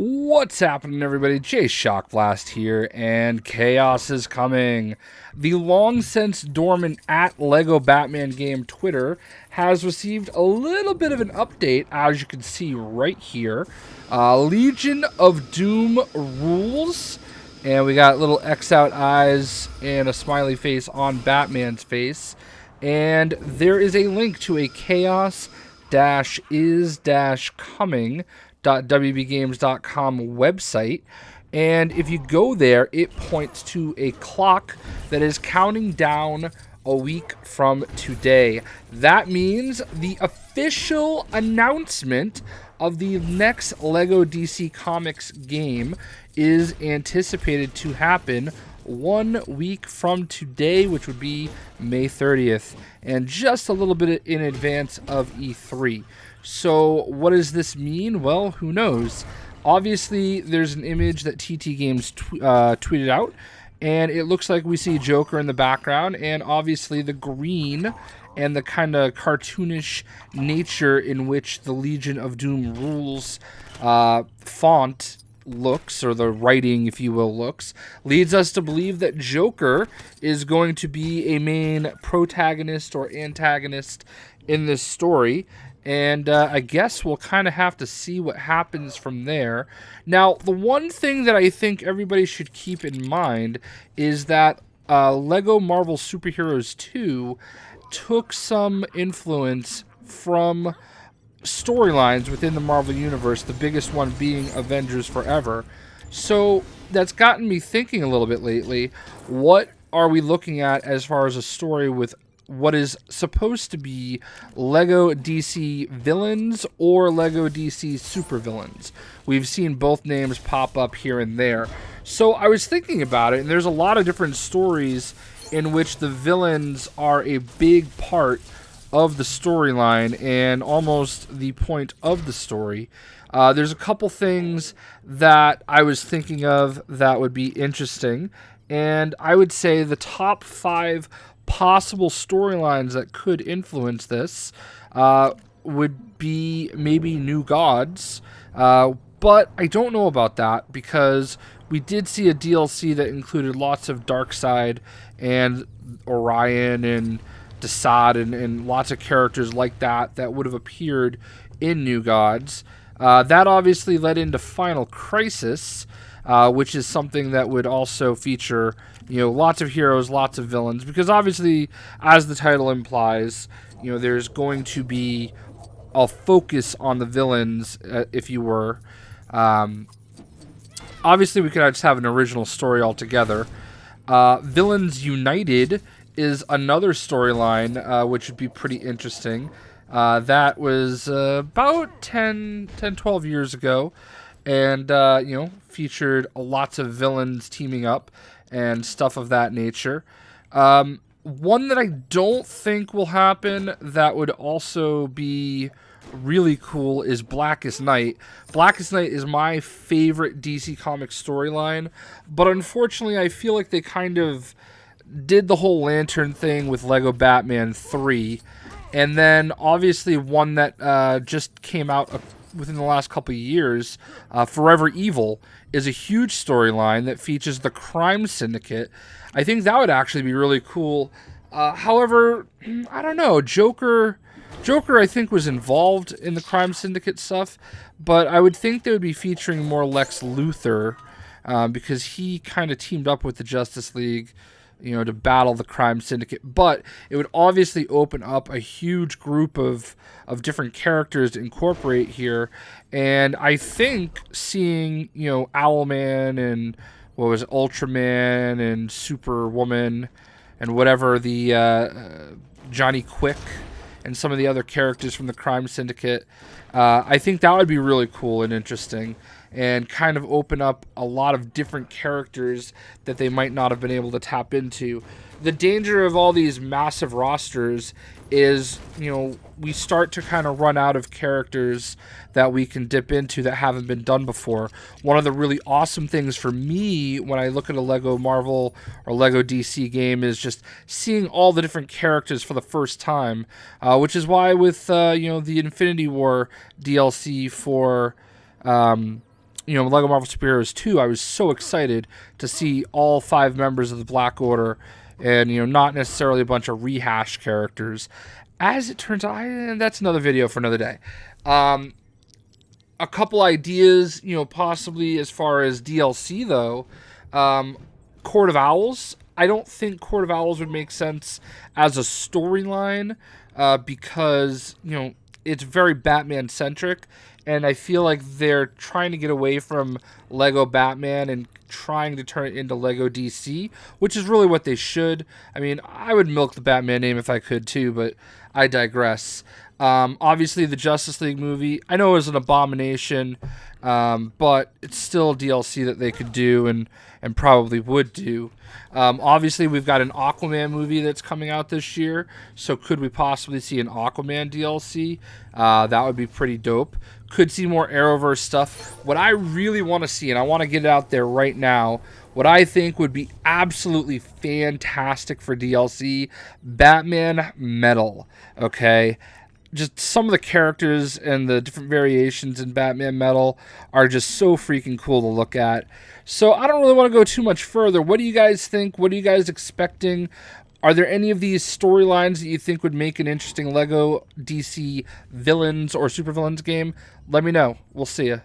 What's happening, everybody? JayShockblast here, and chaos is coming. The long since dormant @LEGO Batman game Twitter has received a little bit of an update, as you can see right here. Legion of Doom rules, and we got little X out eyes and a smiley face on Batman's face. And there is a link to a chaos-is-coming.wbgames.com website, and if you go there, it points to a clock that is counting down a week from today. That means the official announcement of the next LEGO DC Comics game is anticipated to happen 1 week from today, which would be May 30th, and just a little bit in advance of E3. So what does this mean? Well, who knows? Obviously, there's an image that TT Games tweeted out, and it looks like we see Joker in the background, and obviously the green and the kind of cartoonish nature in which the Legion of Doom rules font looks, or the writing, if you will, looks, leads us to believe that Joker is going to be a main protagonist or antagonist in this story. And I guess we'll kind of have to see what happens from there. Now, the one thing that I think everybody should keep in mind is that LEGO Marvel Superheroes 2 took some influence from storylines within the Marvel Universe, the biggest one being Avengers Forever. So that's gotten me thinking a little bit lately. What are we looking at as far as a story with what is supposed to be LEGO DC villains or LEGO DC supervillains? We've seen both names pop up here and there. So I was thinking about it, and there's a lot of different stories in which the villains are a big part of the storyline and almost the point of the story. There's a couple things that I was thinking of that would be interesting, and I would say the top 5 possible storylines that could influence this would be maybe New Gods, but I don't know about that because we did see a DLC that included lots of Darkseid and Orion and Desaad and lots of characters like that would have appeared in New Gods. That obviously led into Final Crisis, which is something that would also feature, lots of heroes, lots of villains, because obviously, as the title implies, there's going to be a focus on the villains, if you were. Obviously, we could just have an original story altogether. Villains United is another storyline, which would be pretty interesting. That was about 12 years ago, and featured lots of villains teaming up and stuff of that nature. One that I don't think will happen that would also be really cool is Blackest Night. Blackest Night is my favorite DC Comics storyline, but unfortunately I feel like they kind of did the whole lantern thing with LEGO Batman 3, and then obviously one that just came out within the last couple of years, Forever Evil, is a huge storyline that features the crime syndicate. I think that would actually be really cool. However, I don't know, Joker I think was involved in the crime syndicate stuff, but I would think they would be featuring more Lex Luthor, because he kind of teamed up with the Justice League, to battle the crime syndicate. But it would obviously open up a huge group of different characters to incorporate here. And I think seeing, Owlman and Ultraman and Superwoman and whatever, the Johnny Quick and some of the other characters from the crime syndicate, I think that would be really cool and interesting, and kind of open up a lot of different characters that they might not have been able to tap into. The danger of all these massive rosters is, we start to kind of run out of characters that we can dip into that haven't been done before. One of the really awesome things for me when I look at a LEGO Marvel or LEGO DC game is just seeing all the different characters for the first time, which is why with, the Infinity War DLC for Lego Marvel Superheroes 2, I was so excited to see all 5 members of the Black Order and, not necessarily a bunch of rehash characters. As it turns out, that's another video for another day. A couple ideas, possibly as far as DLC, though. Court of Owls. I don't think Court of Owls would make sense as a storyline because, it's very Batman-centric, and I feel like they're trying to get away from Lego Batman and trying to turn it into Lego DC, which is really what they should. I mean, I would milk the Batman name if I could too, but I digress. Obviously, the Justice League movie, I know it was an abomination, but it's still DLC that they could do and probably would do. Obviously, we've got an Aquaman movie that's coming out this year, so could we possibly see an Aquaman DLC? That would be pretty dope. Could see more Arrowverse stuff. What I really want to see, and I want to get it out there right now, what I think would be absolutely fantastic for DLC, Batman Metal, okay? Just some of the characters and the different variations in Batman Metal are just so freaking cool to look at. So I don't really want to go too much further. What do you guys think? What are you guys expecting? Are there any of these storylines that you think would make an interesting Lego DC villains or supervillains game? Let me know. We'll see ya.